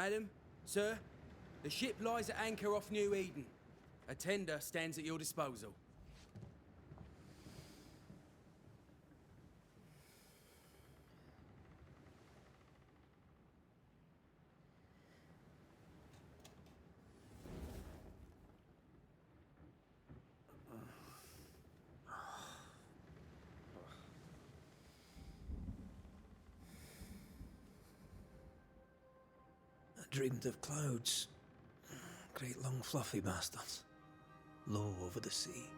Madam, sir, the ship lies at anchor off New Eden. A tender stands at your disposal. I dreamed of clouds. Great long fluffy bastards. Low over the sea.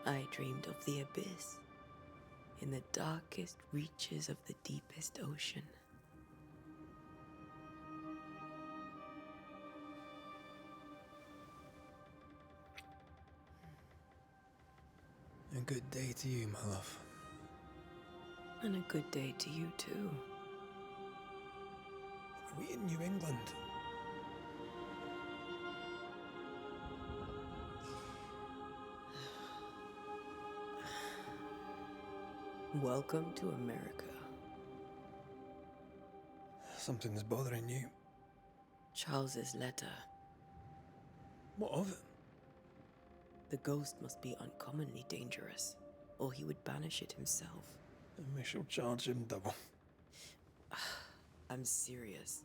I dreamed of the abyss, in the darkest reaches of the deepest ocean. A good day to you, my love. And a good day to you too. Are we in New England? Welcome to America. Something's bothering you. Charles's letter. What of it? The ghost must be uncommonly dangerous, or he would banish it himself. And we shall charge him double. I'm serious.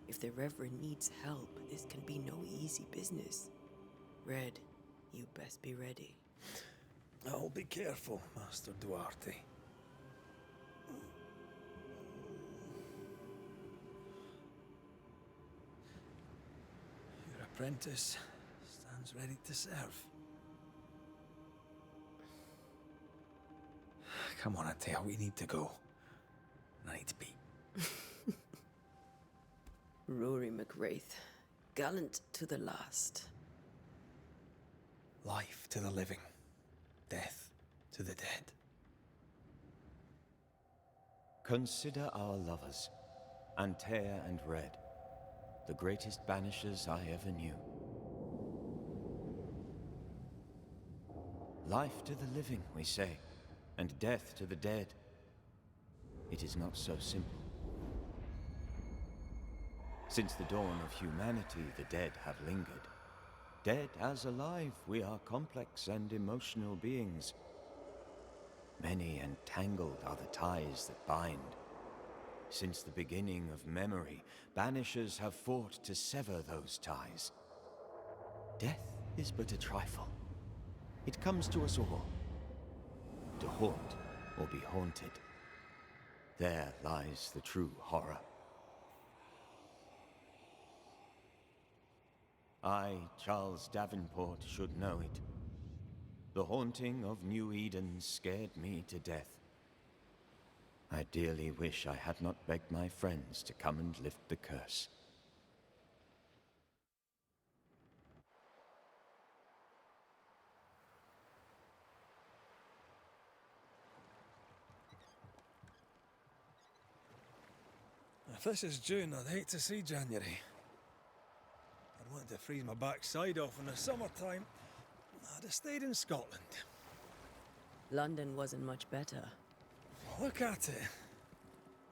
If the Reverend needs help, this can be no easy business. Red, you best be ready. I'll be careful, Master Duarte. Your apprentice stands ready to serve. Come on, Antea, we need to go. I need to be. Rory McWraith, gallant to the last. Life to the living, death to the dead. Consider our lovers, Antea and Red, the greatest banishers I ever knew. Life to the living, we say, and death to the dead. It is not so simple. Since the dawn of humanity, the dead have lingered. Dead as alive, we are complex and emotional beings. Many and tangled are the ties that bind. Since the beginning of memory, banishers have fought to sever those ties. Death is but a trifle. It comes to us all. To haunt or be haunted. There lies the true horror. I, Charles Davenport, should know it. The haunting of New Eden scared me to death. I dearly wish I had not begged my friends to come and lift the curse. If this is June, I'd hate to see January. I'd want to freeze my backside off in the summertime. I'd have stayed in Scotland. London wasn't much better. Look at it.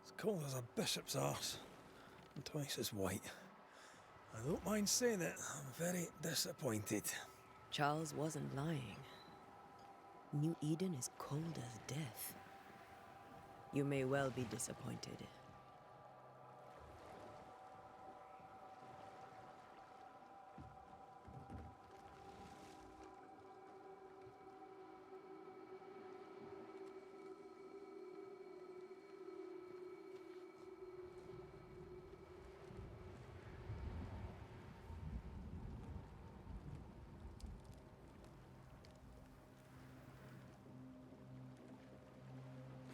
As cold as a bishop's arse. And twice as white. I don't mind saying it, I'm very disappointed. Charles wasn't lying. New Eden is cold as death. You may well be disappointed.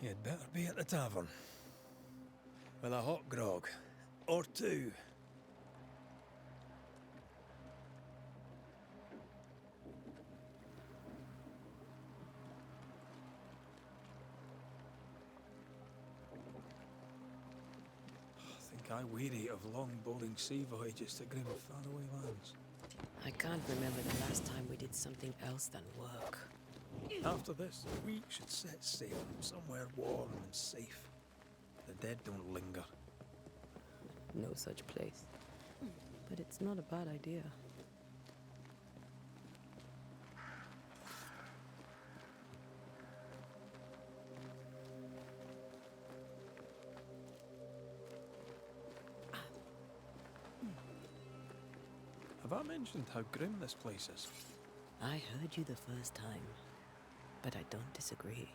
You'd better be at the tavern. With a hot grog. Or two. I think I weary of long bowling sea voyages to grim faraway lands. I can't remember the last time we did something else than work. After this, we should set sail somewhere warm and safe. The dead don't linger. No such place. But it's not a bad idea. Have I mentioned how grim this place is? I heard you the first time, but I don't disagree.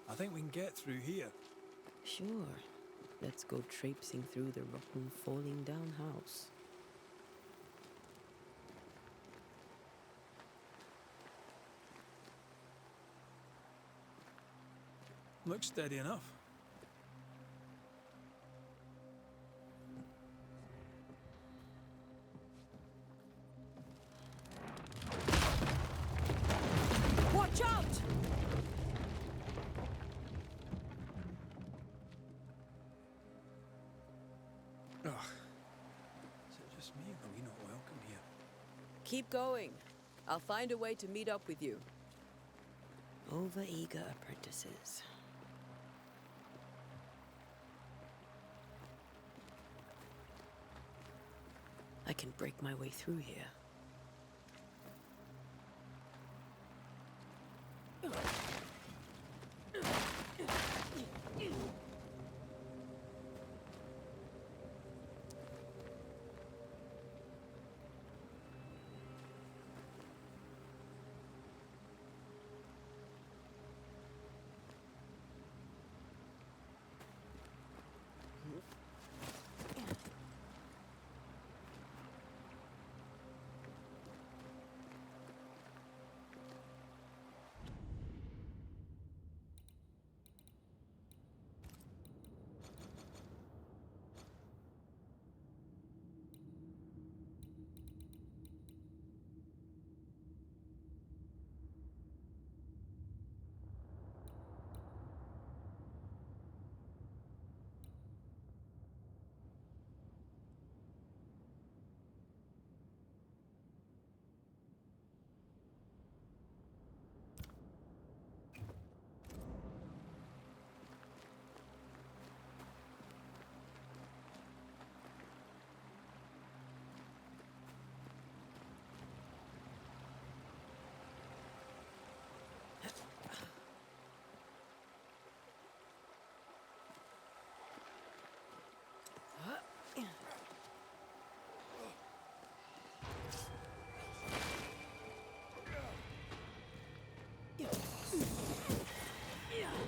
I think we can get through here. Sure. Let's go traipsing through the rotten, falling down house. Looks steady enough. Watch out! Ugh. Is it just me, or are we not welcome here? Keep going. I'll find a way to meet up with you. Over-eager apprentices. I can break my way through here.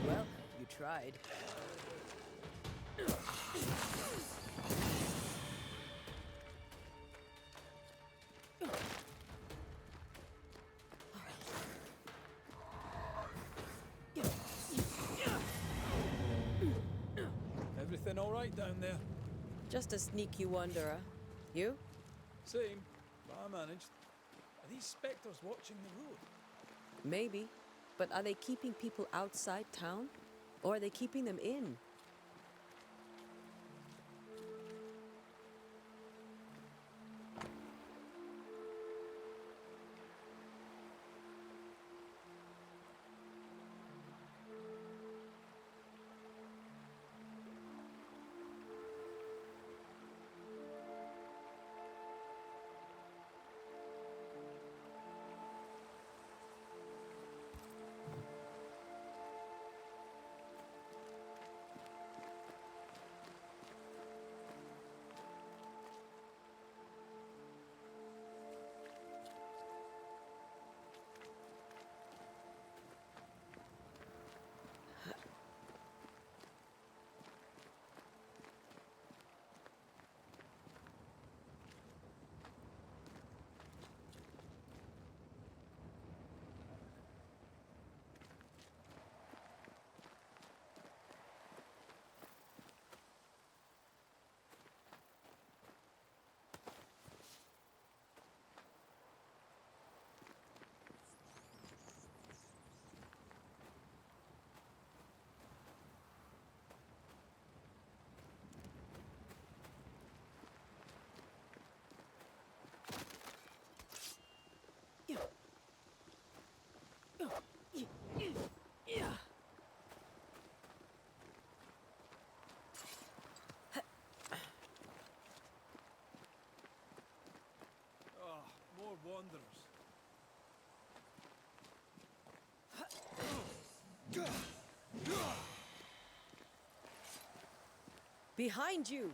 Well, you tried. Everything all right down there? Just a sneaky wanderer. You? Same, but I managed. Are these specters watching the road? Maybe. But are they keeping people outside town? Or are they keeping them in? plunderers. Behind you!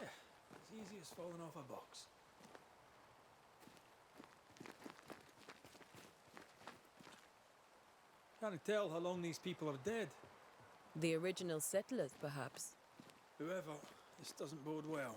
As easy as falling off a box. Can't tell how long these people are dead. The original settlers, perhaps. Whoever, this doesn't bode well.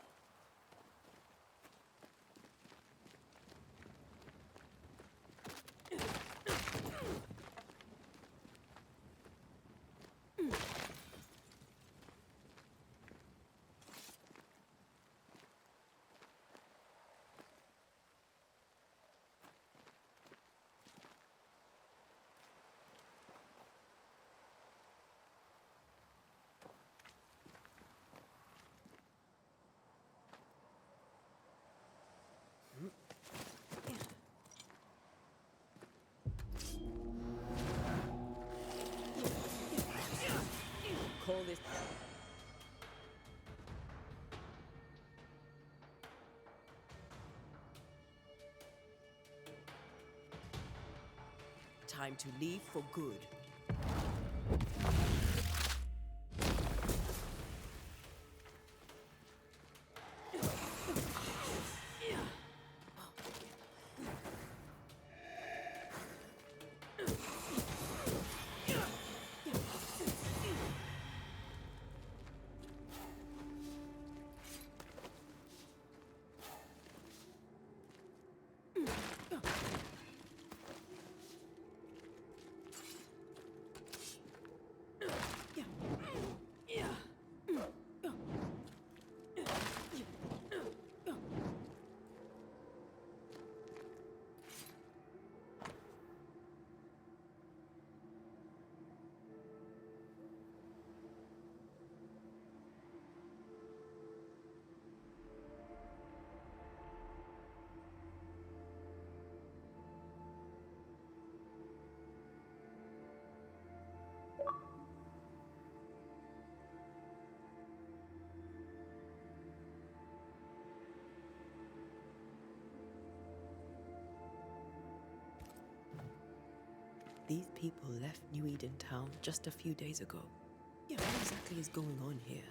Call this... Time to leave for good. These people left New Eden Town just a few days ago. Yeah, what exactly is going on here?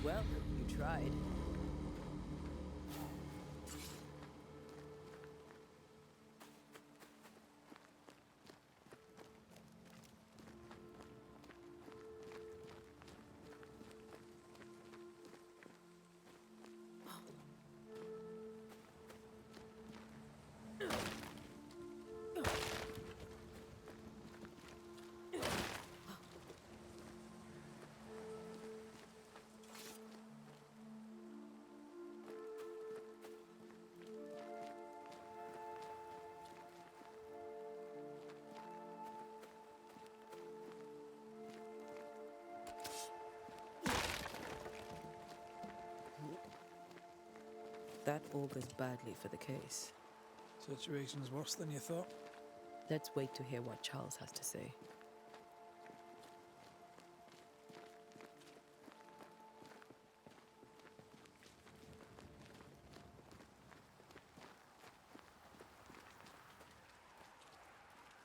Well, you tried. That augurs badly for the case. Situation's worse than you thought. Let's wait to hear what Charles has to say.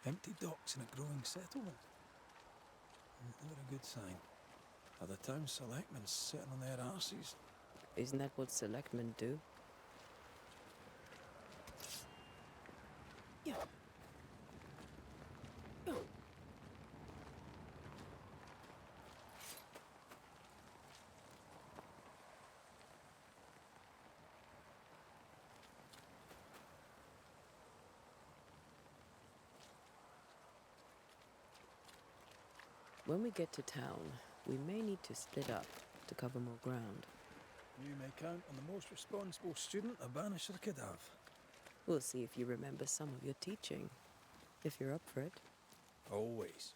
Empty docks in a growing settlement. Never a good sign. Are the town selectmen sitting on their arses? Isn't that what selectmen do? Yeah. When we get to town, we may need to split up to cover more ground. You may count on the most responsible student a banisher could have. We'll see if you remember some of your teaching, if you're up for it. Always.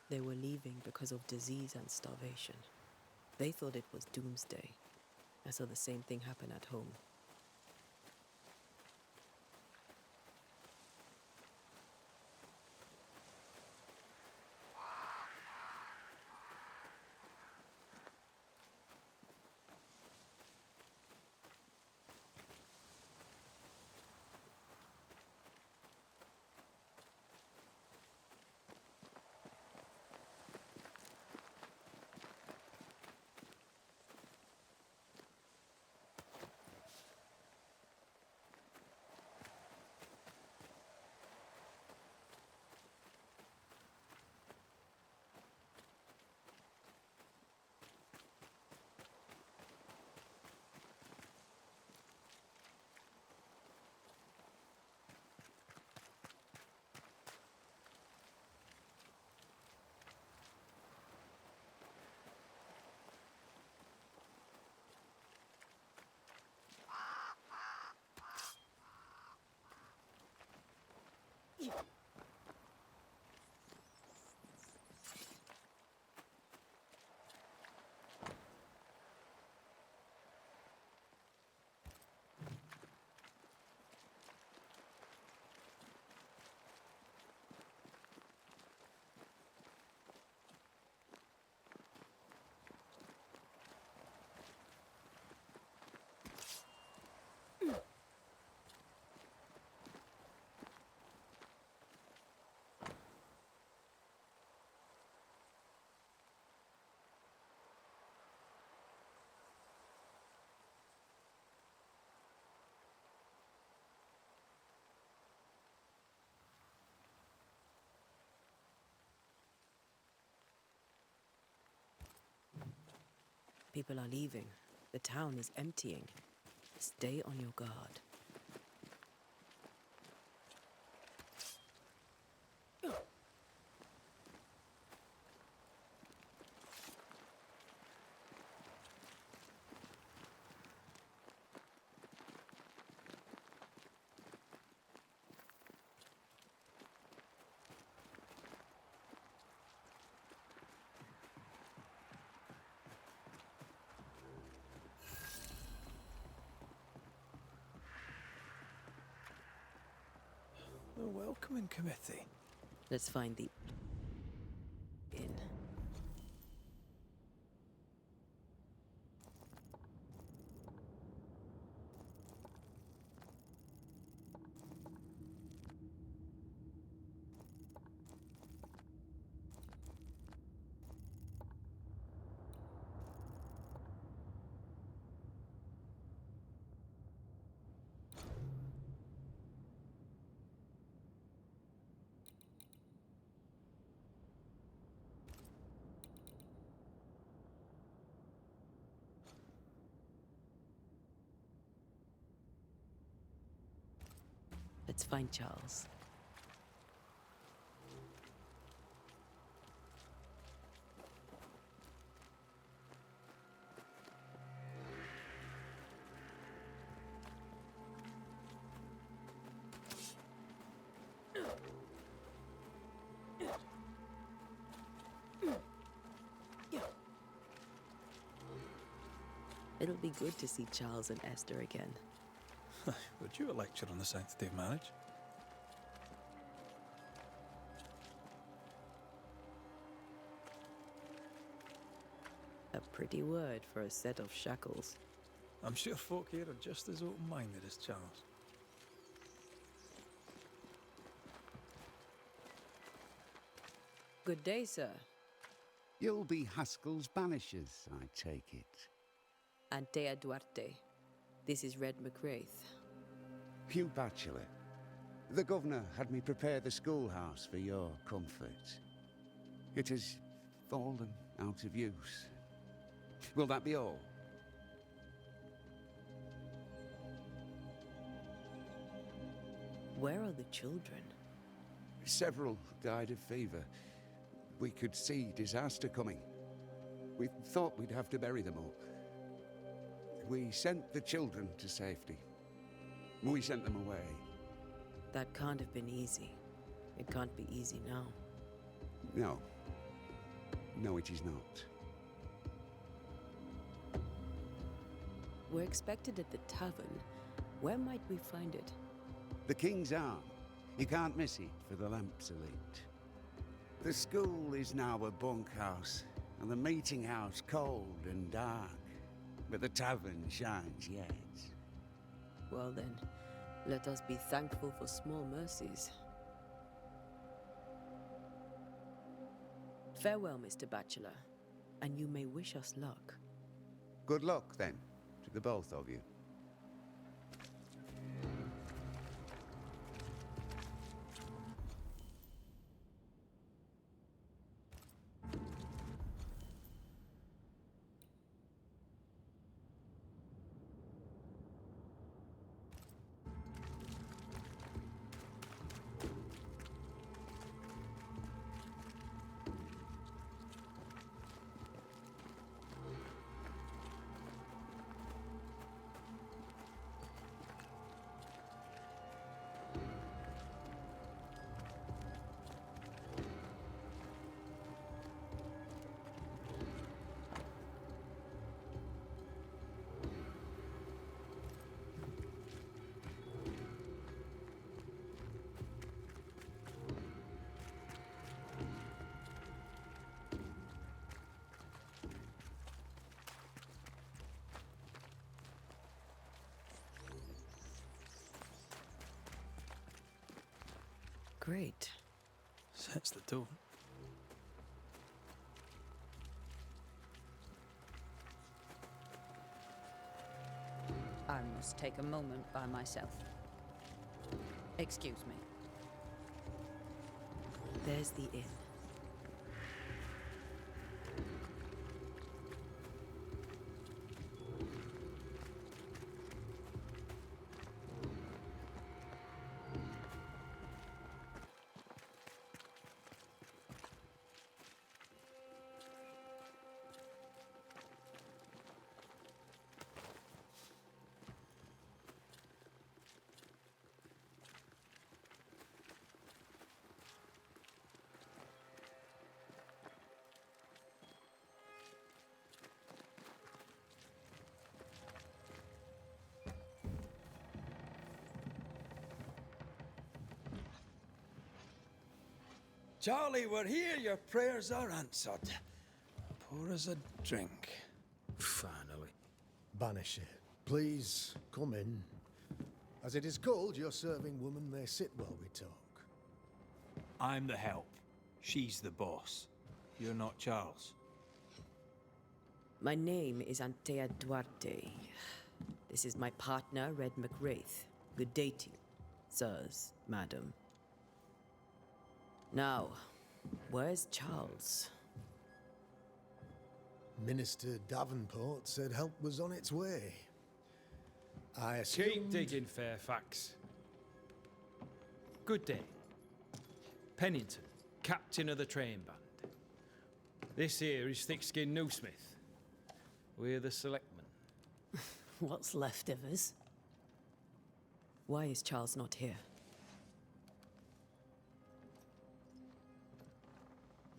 They were leaving because of disease and starvation. They thought it was doomsday. I saw the same thing happen at home. People are leaving. The town is emptying. Stay on your guard. The welcoming committee. Let's find the inn. Let's find Charles. It'll be good to see Charles and Esther again. Would you a lecture on the sanctity of marriage? A pretty word for a set of shackles. I'm sure folk here are just as open-minded as Charles. Good day, sir. You'll be Haskell's banishers, I take it. Antea Duarte. This is Red Raith. Hugh Bachelor. The governor had me prepare the schoolhouse for your comfort. It has fallen out of use. Will that be all? Where are the children? Several died of fever. We could see disaster coming. We thought we'd have to bury them all. We sent the children to safety. We sent them away. That can't have been easy. It can't be easy now. No. No, it is not. We're expected at the tavern. Where might we find it? The King's Arm. You can't miss it for the lamps are lit. The school is now a bunkhouse, and the meeting house cold and dark. But the tavern shines yet. Well then, let us be thankful for small mercies. Farewell, Mr. Bachelor, and you may wish us luck. Good luck, then, to the both of you. Great. Sets the tone. I must take a moment by myself. Excuse me. There's the inn. Charlie, we're here. Your prayers are answered. Pour us a drink. Finally. Banisher, please come in. As it is called, your serving woman may sit while we talk. I'm the help. She's the boss. You're not Charles. My name is Antea Duarte. This is my partner, Red Raith. Good day to you, sirs, madam. Now, where's Charles? Minister Davenport said help was on its way. I assumed... Keep digging, Fairfax. Good day. Pennington, captain of the train band. This here is thick-skinned Newsmith. We're the selectmen. What's left of us? Why is Charles not here?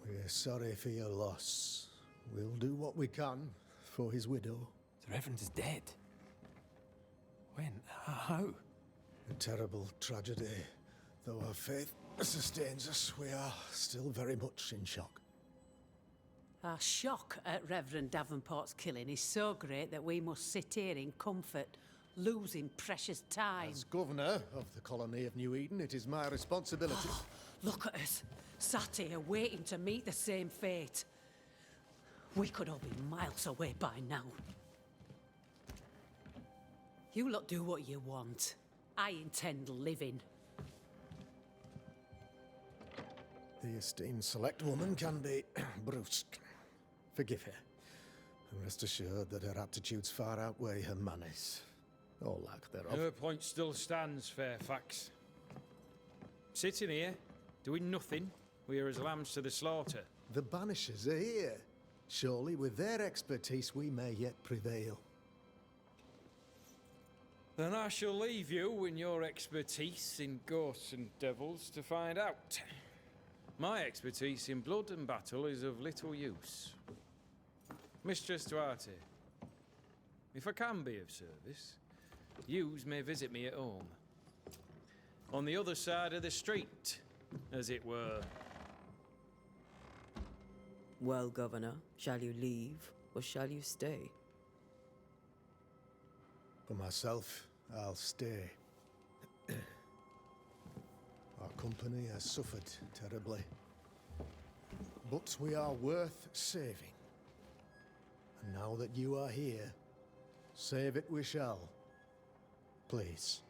We're sorry for your loss. We'll do what we can for his widow. The Reverend is dead. When? How? A terrible tragedy. Though our faith sustains us, we are still very much in shock. Our shock at Reverend Davenport's killing is so great that we must sit here in comfort, losing precious time. As governor of the colony of New Eden, it is my responsibility... Look at us, sat here waiting to meet the same fate. We could all be miles away by now. You lot do what you want. I intend living. The esteemed select woman can be brusque. Forgive her. And rest assured that her aptitudes far outweigh her manners. Or lack thereof. Her point still stands, Fairfax. Sitting here, doing nothing, we are as lambs to the slaughter. The Banishers are here. Surely with their expertise we may yet prevail. Then I shall leave you and your expertise in ghosts and devils to find out. My expertise in blood and battle is of little use. Mistress Duarte, if I can be of service, yous may visit me at home. On the other side of the street, as it were. Well, Governor, shall you leave or shall you stay? For myself, I'll stay. Our company has suffered terribly. But we are worth saving. And now that you are here, save it we shall. Please,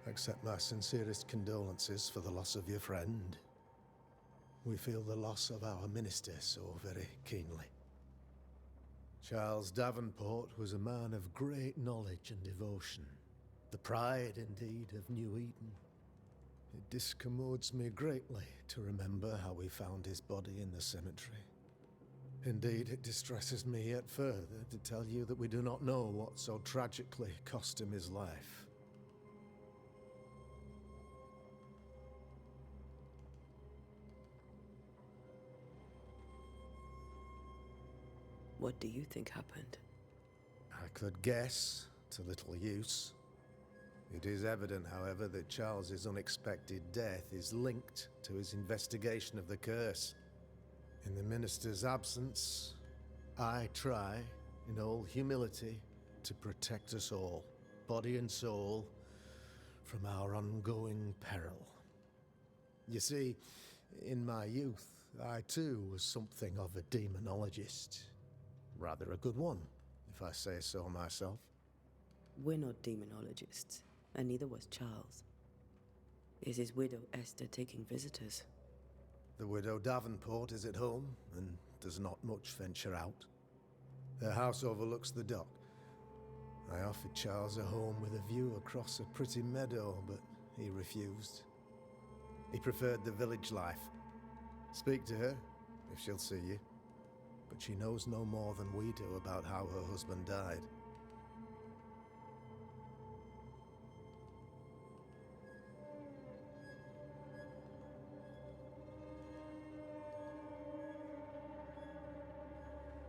accept my sincerest condolences for the loss of your friend. We feel the loss of our minister so very keenly. Charles Davenport was a man of great knowledge and devotion. The pride, indeed, of New Eden. It discommodes me greatly to remember how we found his body in the cemetery. Indeed, it distresses me yet further to tell you that we do not know what so tragically cost him his life. What do you think happened? I could guess, to little use. It is evident, however, that Charles's unexpected death is linked to his investigation of the curse. In the minister's absence, I try, in all humility, to protect us all, body and soul, from our ongoing peril. You see, in my youth, I too was something of a demonologist. Rather a good one, if I say so myself. We're not demonologists, and neither was Charles. Is his widow Esther taking visitors? The widow Davenport is at home, and does not much venture out. Their house overlooks the dock. I offered Charles a home with a view across a pretty meadow, but he refused. He preferred the village life. Speak to her, if she'll see you. But she knows no more than we do about how her husband died.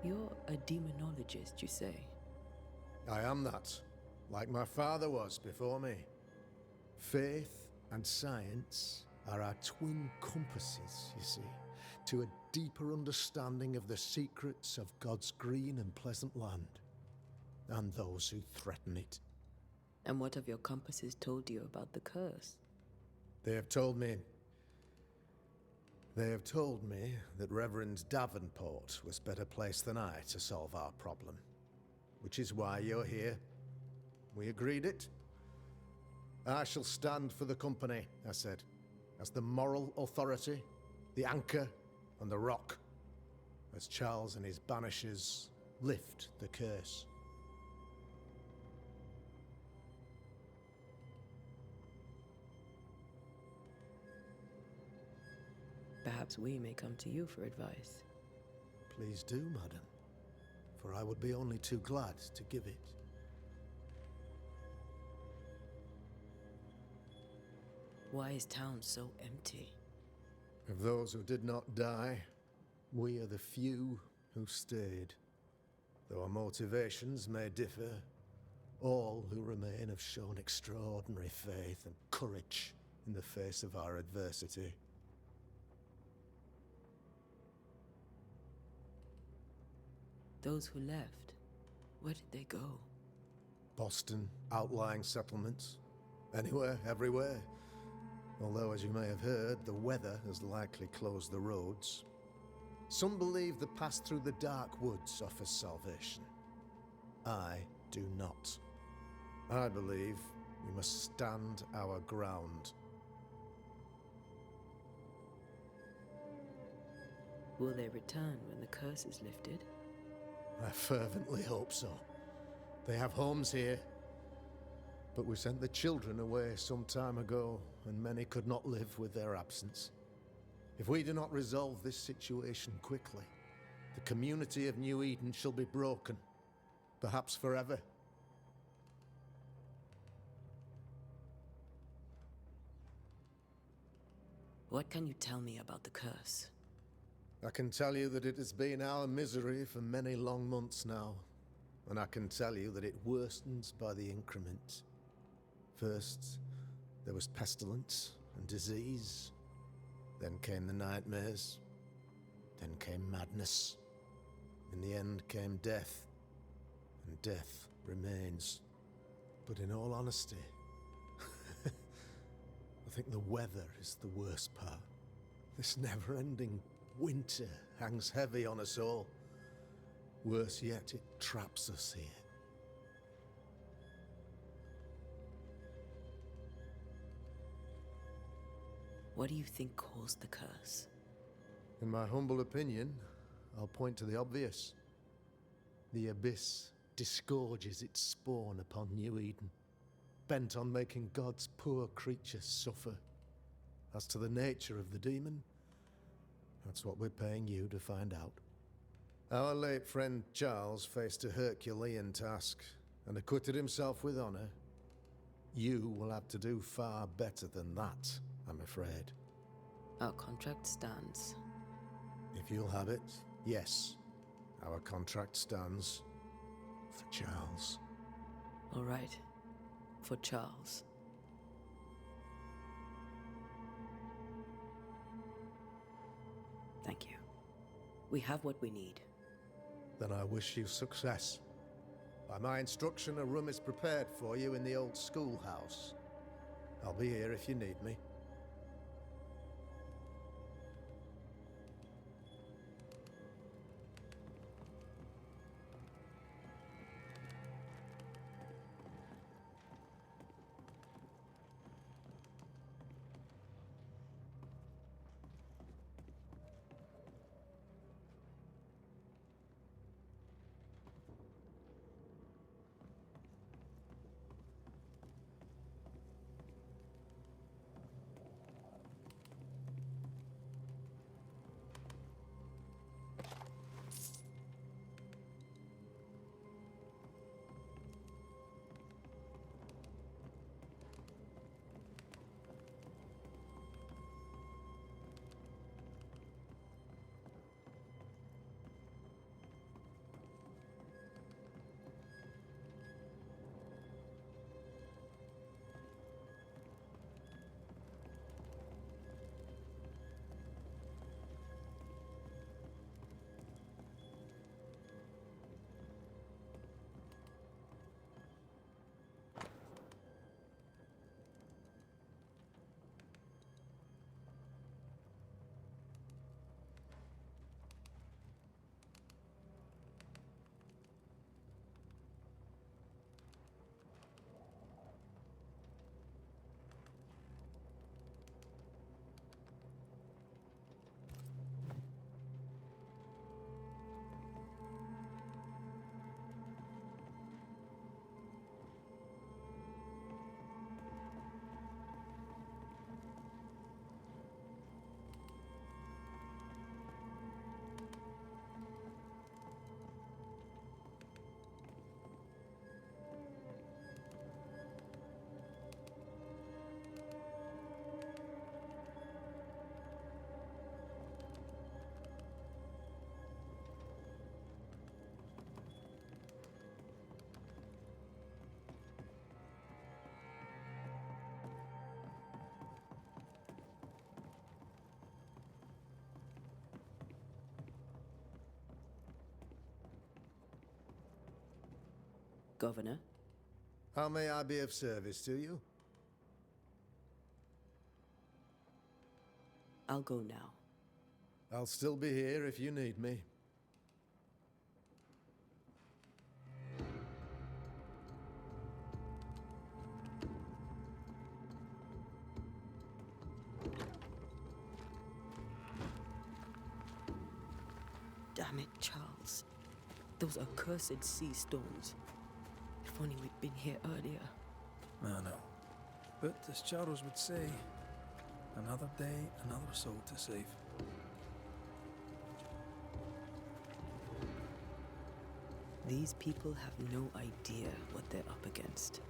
You're a demonologist, you say? I am that, like my father was before me. Faith and science are our twin compasses, you see, to a deeper understanding of the secrets of God's green and pleasant land, and those who threaten it. And what have your compasses told you about the curse? They have told me that Reverend Davenport was better placed than I to solve our problem. Which is why you're here. We agreed it. I shall stand for the company, I said, as the moral authority, the anchor, and the rock, as Charles and his banishers lift the curse. Perhaps we may come to you for advice. Please do, madam, for I would be only too glad to give it. Why is town so empty? Of those who did not die, we are the few who stayed. Though our motivations may differ, all who remain have shown extraordinary faith and courage in the face of our adversity. Those who left, where did they go? Boston, outlying settlements. Anywhere, everywhere. Although, as you may have heard, the weather has likely closed the roads. Some believe the path through the dark woods offers salvation. I do not. I believe we must stand our ground. Will they return when the curse is lifted? I fervently hope so. They have homes here. But we sent the children away some time ago, and many could not live with their absence. If we do not resolve this situation quickly, the community of New Eden shall be broken, perhaps forever. What can you tell me about the curse? I can tell you that it has been our misery for many long months now, and I can tell you that it worsens by the increment. First, there was pestilence and disease. Then came the nightmares. Then came madness. In the end came death. And death remains. But in all honesty, I think the weather is the worst part. This never-ending winter hangs heavy on us all. Worse yet, it traps us here. What do you think caused the curse? In my humble opinion, I'll point to the obvious. The Abyss disgorges its spawn upon New Eden, bent on making God's poor creatures suffer. As to the nature of the demon, that's what we're paying you to find out. Our late friend Charles faced a Herculean task and acquitted himself with honor. You will have to do far better than that, I'm afraid. Our contract stands. If you'll have it, yes. Our contract stands for Charles. All right. For Charles. Thank you. We have what we need. Then I wish you success. By my instruction, a room is prepared for you in the old schoolhouse. I'll be here if you need me. Governor? How may I be of service to you? I'll go now. I'll still be here if you need me. Damn it, Charles. Those accursed sea storms. If only we'd been here earlier. I know. But as Charles would say, another day, another soul to save. These people have no idea what they're up against.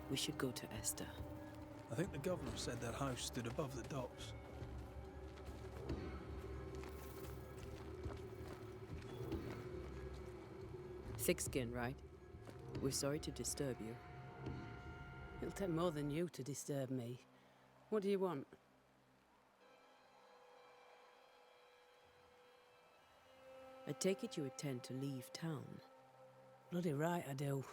We should go to Esther. I think the governor said their house stood above the docks. Thick skin, right? We're sorry to disturb you. It'll take more than you to disturb me. What do you want? I take it you intend to leave town. Bloody right I do.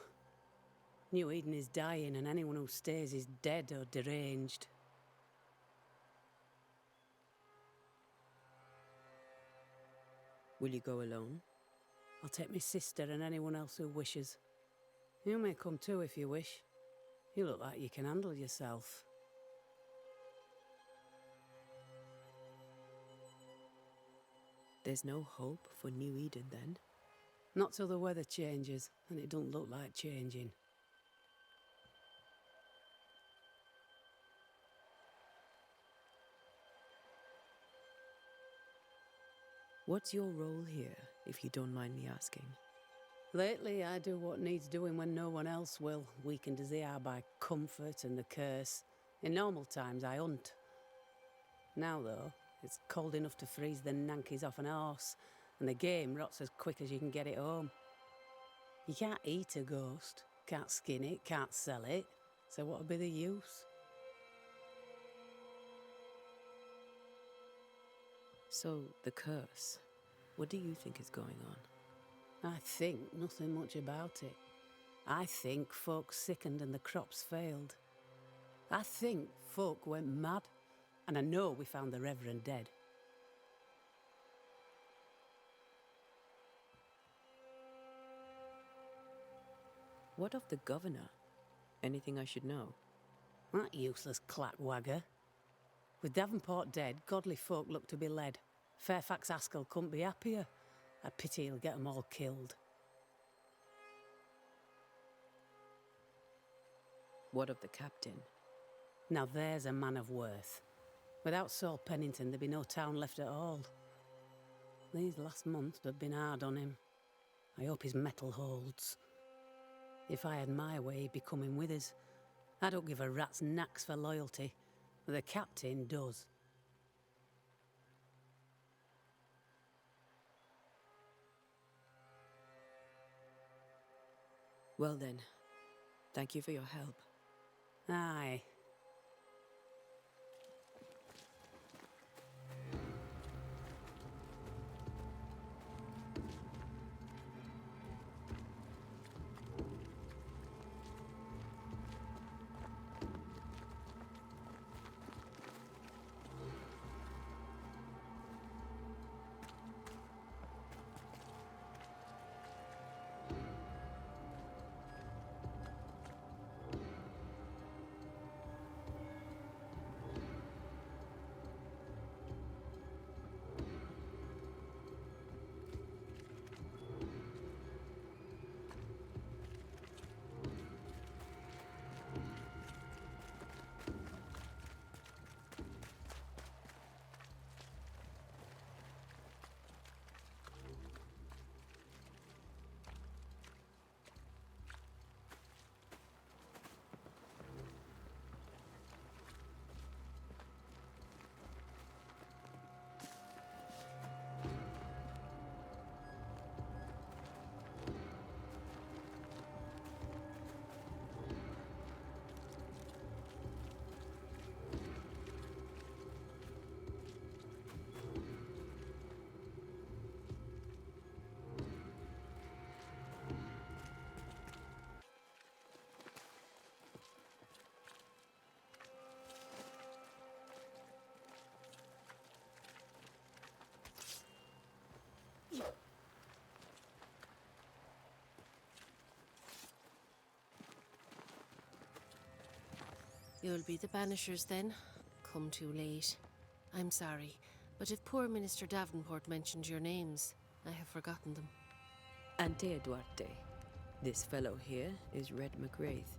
New Eden is dying, and anyone who stays is dead or deranged. Will you go alone? I'll take my sister and anyone else who wishes. You may come too if you wish. You look like you can handle yourself. There's no hope for New Eden then? Not till the weather changes, and it don't look like changing. What's your role here, if you don't mind me asking? Lately, I do what needs doing when no one else will, weakened as they are by comfort and the curse. In normal times, I hunt. Now, though, it's cold enough to freeze the nankies off an horse, and the game rots as quick as you can get it home. You can't eat a ghost, can't skin it, can't sell it, so what would be the use? So, the curse. What do you think is going on? I think nothing much about it. I think folk sickened and the crops failed. I think folk went mad, and I know we found the Reverend dead. What of the governor? Anything I should know? That useless clackwagger. With Davenport dead, godly folk look to be led. Fairfax Askell couldn't be happier. I pity he'll get 'em all killed. What of the captain? Now there's a man of worth. Without Saul Pennington, there'd be no town left at all. These last months have been hard on him. I hope his mettle holds. If I had my way, he'd be coming with us. I don't give a rat's knacks for loyalty, but the captain does. Well then, thank you for your help. Aye. You'll be the Banishers then? Come too late. I'm sorry, but if poor Minister Davenport mentioned your names, I have forgotten them. Antea Duarte. This fellow here is Red McRaith.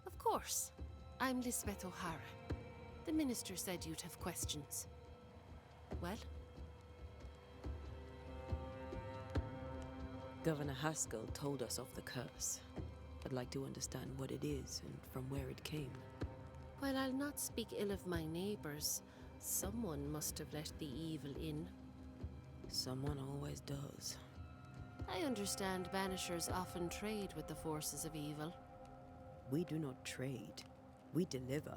Of course. I'm Lisbeth O'Hara. The minister said you'd have questions. Well? Governor Haskell told us of the curse. I'd like to understand what it is and from where it came. While I'll not speak ill of my neighbors, someone must have let the evil in. Someone always does. I understand banishers often trade with the forces of evil. We do not trade. We deliver.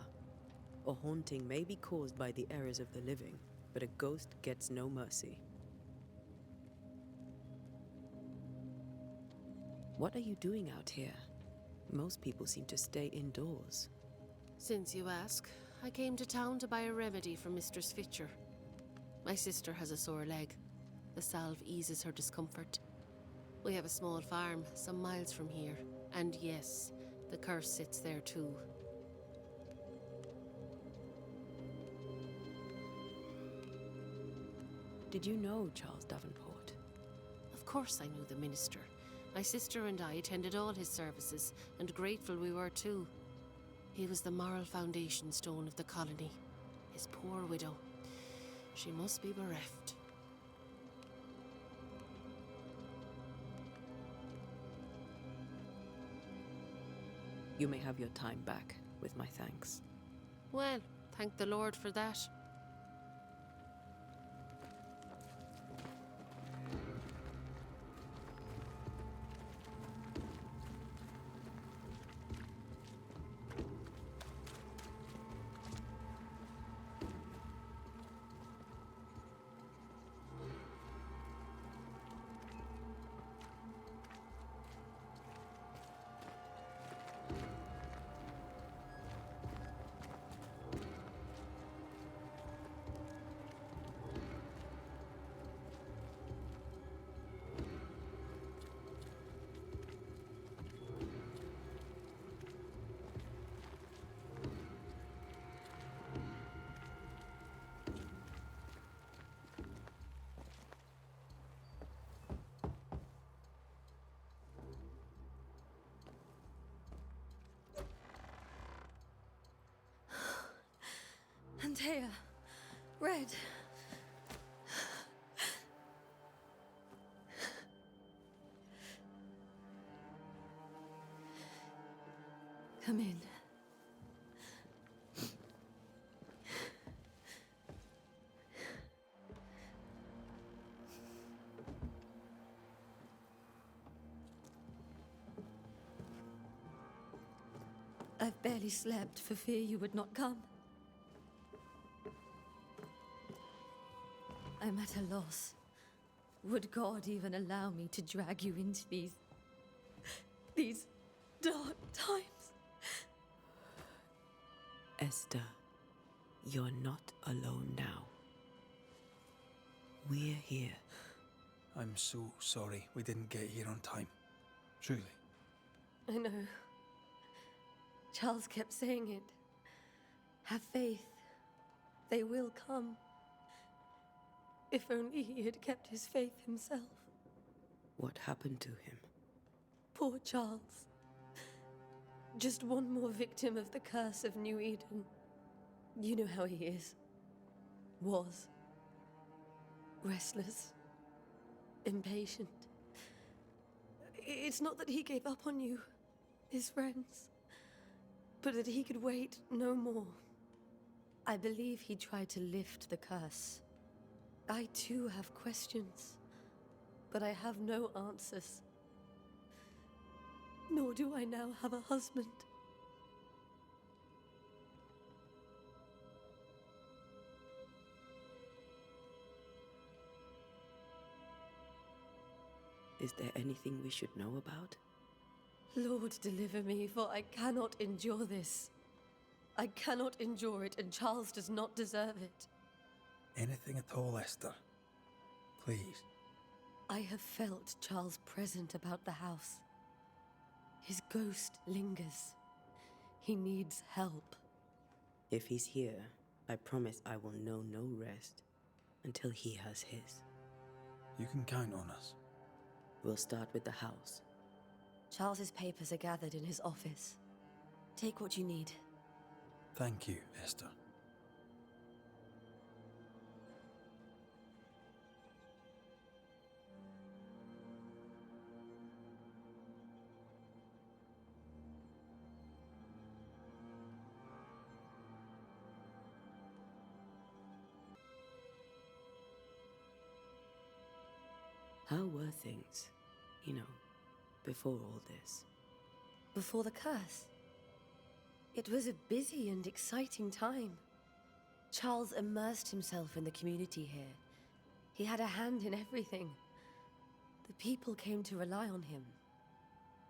A haunting may be caused by the errors of the living, but a ghost gets no mercy. What are you doing out here? Most people seem to stay indoors. Since you ask, I came to town to buy a remedy for Mistress Fitcher. My sister has a sore leg. The salve eases her discomfort. We have a small farm, some miles from here. And yes, the curse sits there too. Did you know Charles Davenport? Of course I knew the minister. My sister and I attended all his services, and grateful we were too. He was the moral foundation stone of the colony. His poor widow. She must be bereft. You may have your time back, with my thanks. Well, thank the Lord for that. Antea, Red. Come in. I've barely slept for fear you would not come. I'm at a loss. Would God even allow me to drag you into these dark times? Esther, you're not alone now. We're here. I'm so sorry we didn't get here on time. Truly. I know. Charles kept saying it. Have faith. They will come. If only he had kept his faith himself. What happened to him? Poor Charles. Just one more victim of the curse of New Eden. You know how he is. Was. Restless. Impatient. It's not that he gave up on you, his friends, but that he could wait no more. I believe he tried to lift the curse. I too have questions, but I have no answers. Nor do I now have a husband. Is there anything we should know about? Lord, deliver me, for I cannot endure this. I cannot endure it, and Charles does not deserve it. Anything at all, Esther. Please. I have felt Charles present about the house. His ghost lingers. He needs help. If he's here, I promise I will know no rest until he has his. You can count on us. We'll start with the house. Charles's papers are gathered in his office. Take what you need. Thank you, Esther. How were things, before all this? Before the curse. It was a busy and exciting time. Charles immersed himself in the community here. He had a hand in everything. The people came to rely on him.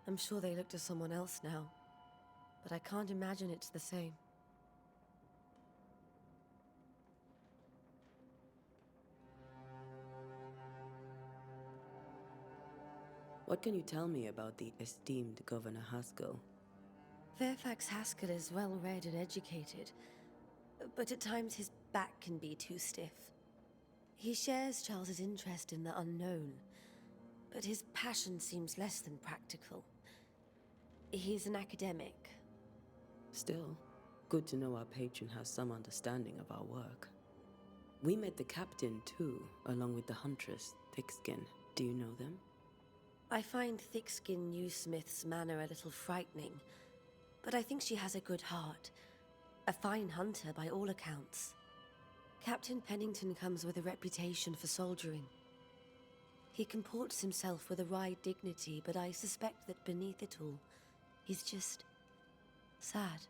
I'm sure they look to someone else now, but I can't imagine it's the same. What can you tell me about the esteemed Governor Haskell? Fairfax Haskell is well-read and educated, but at times his back can be too stiff. He shares Charles's interest in the unknown, but his passion seems less than practical. He's an academic. Still, good to know our patron has some understanding of our work. We met the captain too, along with the huntress, Thickskin. Do you know them? I find Thickskin Newsmith's manner a little frightening, but I think she has a good heart. A fine hunter by all accounts. Captain Pennington comes with a reputation for soldiering. He comports himself with a wry dignity, but I suspect that beneath it all, he's just sad.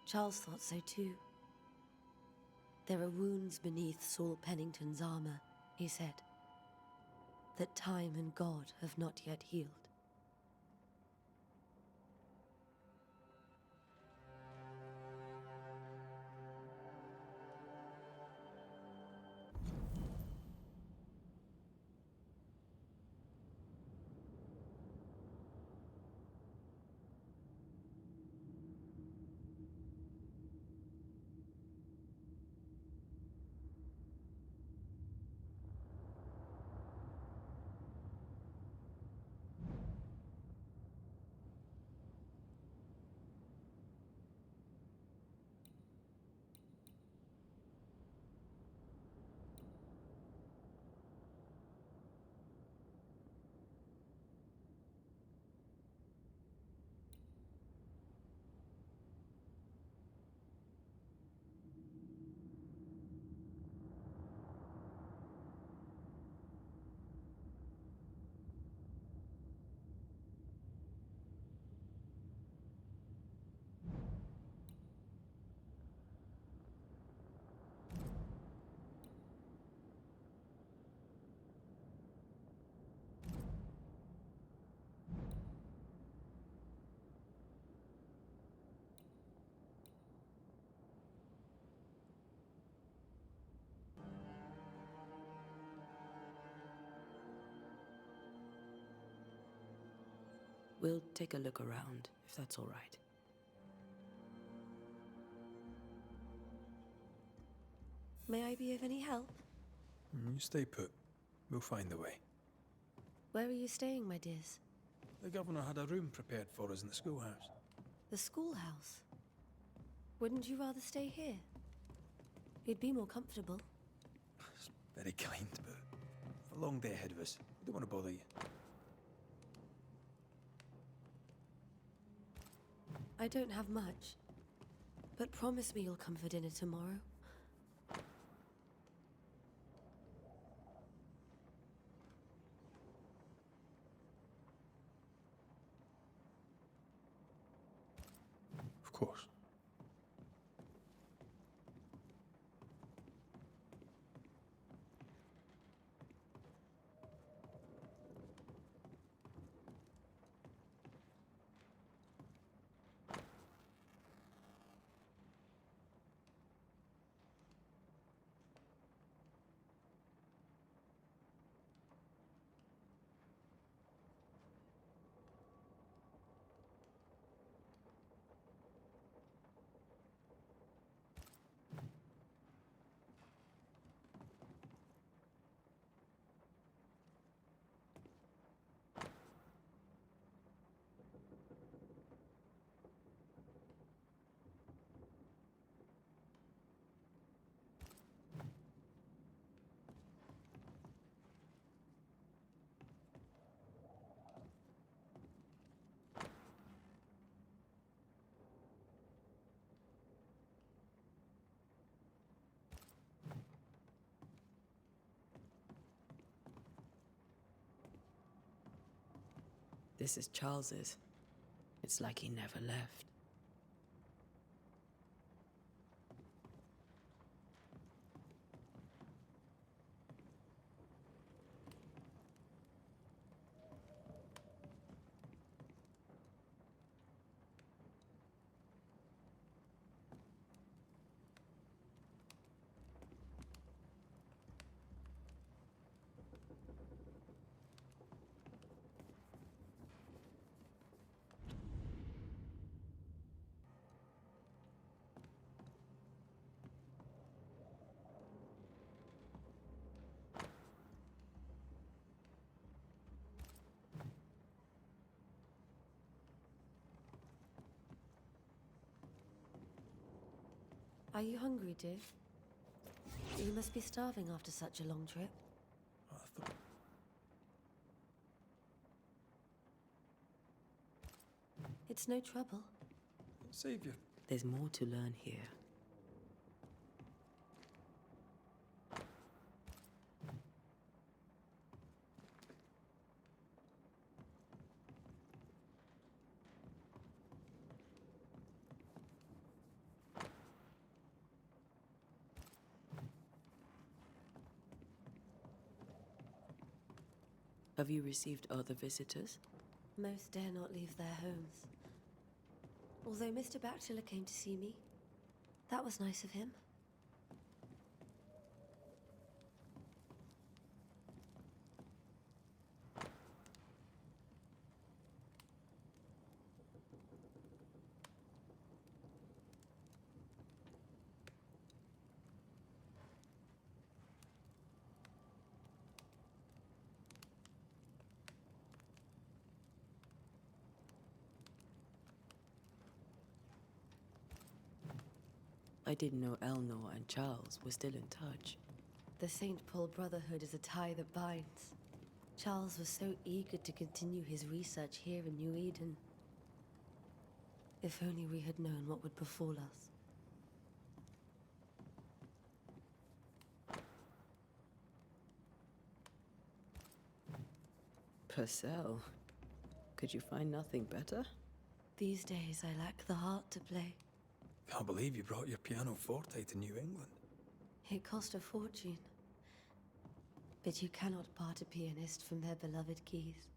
Charles thought so too. There are wounds beneath Saul Pennington's armor, he said, that time and God have not yet healed. We'll take a look around, if that's all right. May I be of any help? You stay put. We'll find a way. Where are you staying, my dears? The governor had a room prepared for us in the schoolhouse. The schoolhouse? Wouldn't you rather stay here? You'd be more comfortable. It's very kind, but a long day ahead of us. We don't want to bother you. I don't have much, but promise me you'll come for dinner tomorrow. Of course. This is Charles's. It's like he never left. Are you hungry, dear? You must be starving after such a long trip. It's no trouble. Savior. There's more to learn here. Have you received other visitors? Most dare not leave their homes. Although Mr. Bachelor came to see me, that was nice of him. I didn't know Elnor and Charles were still in touch. The St. Paul Brotherhood is a tie that binds. Charles was so eager to continue his research here in New Eden. If only we had known what would befall us. Purcell, could you find nothing better? These days I lack the heart to play. Can't believe you brought your pianoforte to New England. It cost a fortune. But you cannot part a pianist from their beloved keys.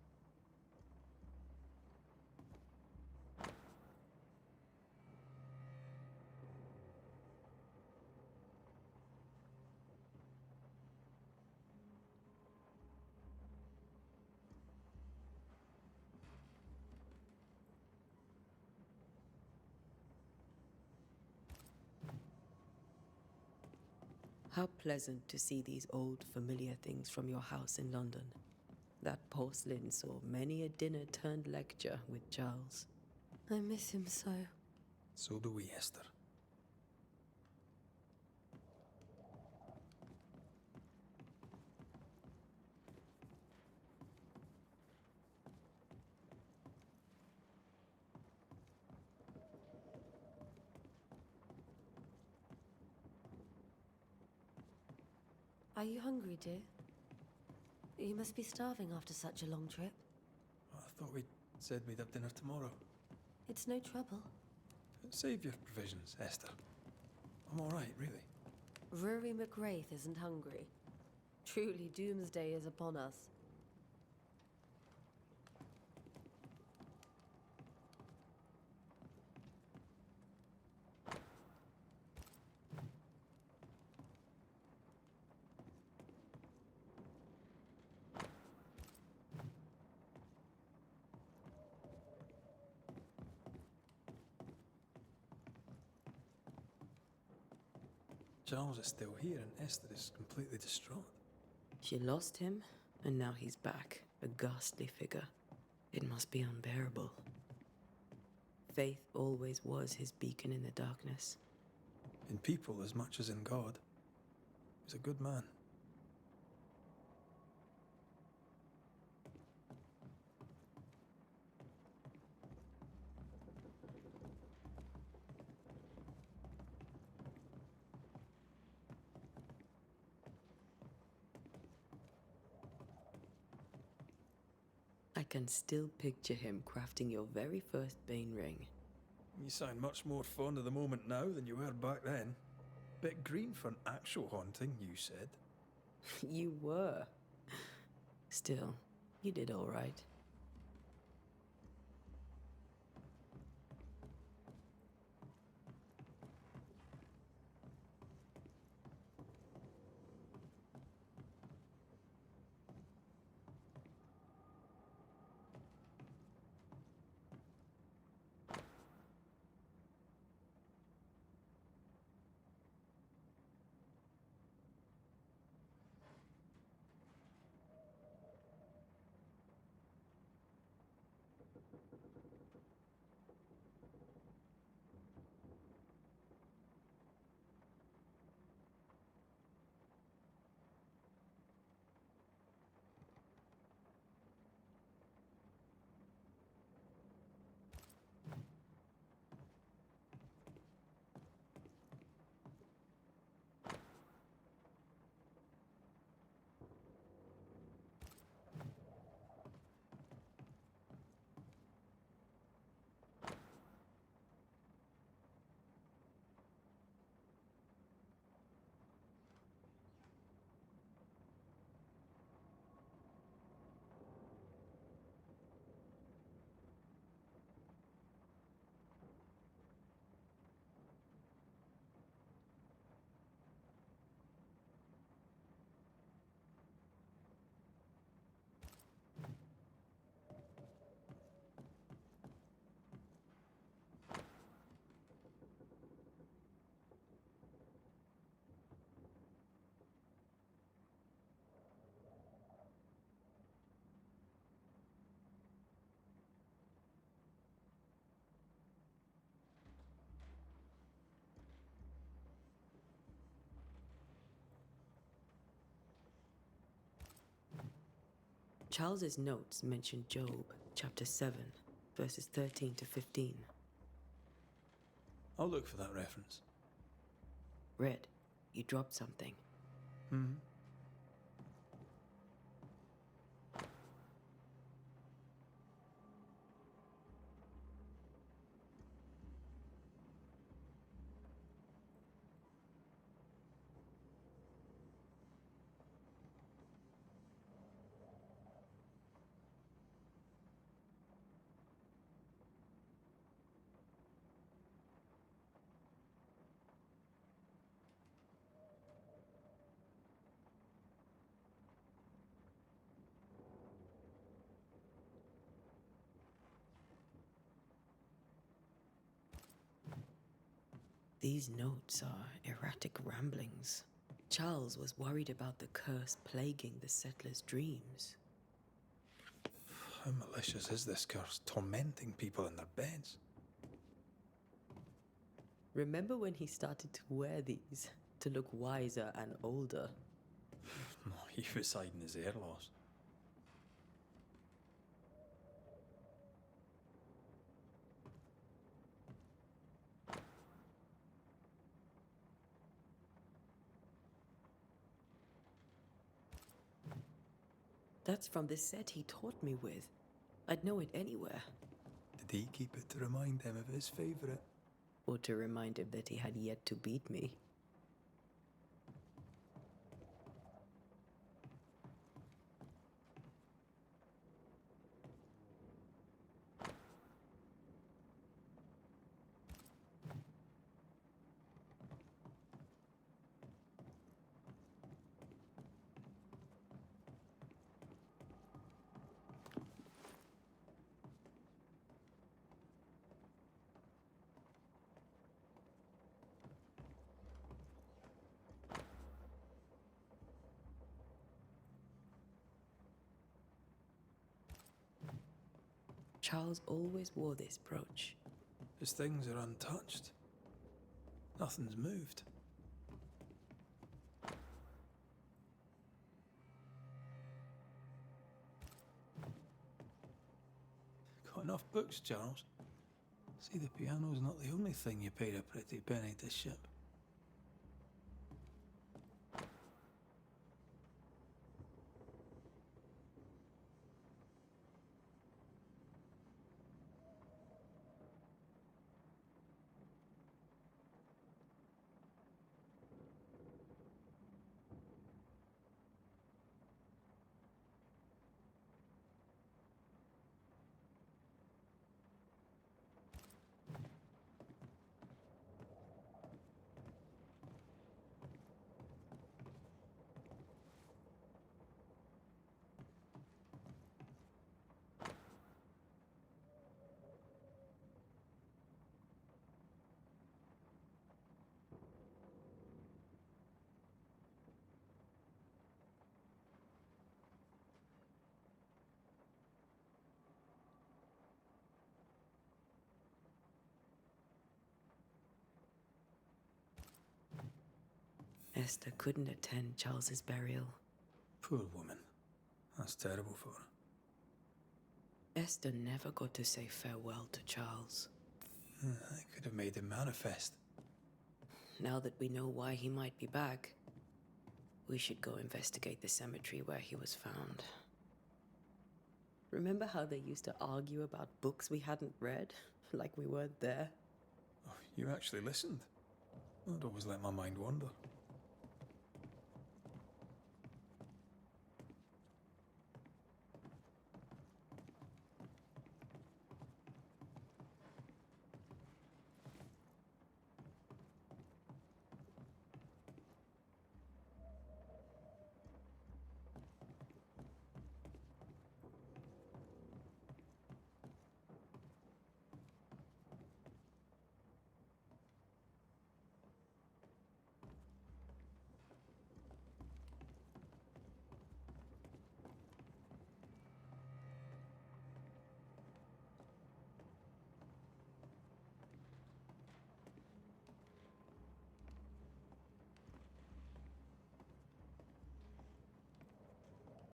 How pleasant to see these old familiar things from your house in London. That porcelain saw many a dinner-turned-lecture with Charles. I miss him so. So do we, Esther. Are you hungry, dear? You must be starving after such a long trip. I thought we said we'd have dinner tomorrow. It's no trouble. Save your provisions, Esther. I'm all right, really. Rory McRaith isn't hungry. Truly, doomsday is upon us. Charles is still here and Esther is completely distraught. She lost him, and now he's back, a ghastly figure. It must be unbearable. Faith always was his beacon in the darkness. In people as much as in God. He's a good man. I can still picture him crafting your very first Bane ring. You sound much more fond of the moment now than you were back then. Bit green for an actual haunting, you said. You were. Still, you did all right. Charles's notes mention Job, chapter 7, verses 13 to 15. I'll look for that reference. Red, you dropped something. These notes are erratic ramblings. Charles was worried about the curse plaguing the settlers' dreams. How malicious is this curse, tormenting people in their beds? Remember when he started to wear these to look wiser and older? He was hiding his hair loss. That's from the set he taught me with. I'd know it anywhere. Did he keep it to remind him of his favourite? Or to remind him that he had yet to beat me. Charles always wore this brooch. His things are untouched. Nothing's moved. Got enough books, Charles? See, the piano's not the only thing you paid a pretty penny to ship. Esther couldn't attend Charles's burial. Poor woman. That's terrible for her. Esther never got to say farewell to Charles. I could have made him manifest. Now that we know why he might be back, we should go investigate the cemetery where he was found. Remember how they used to argue about books we hadn't read? Like we weren't there? Oh, you actually listened. I'd always let my mind wander.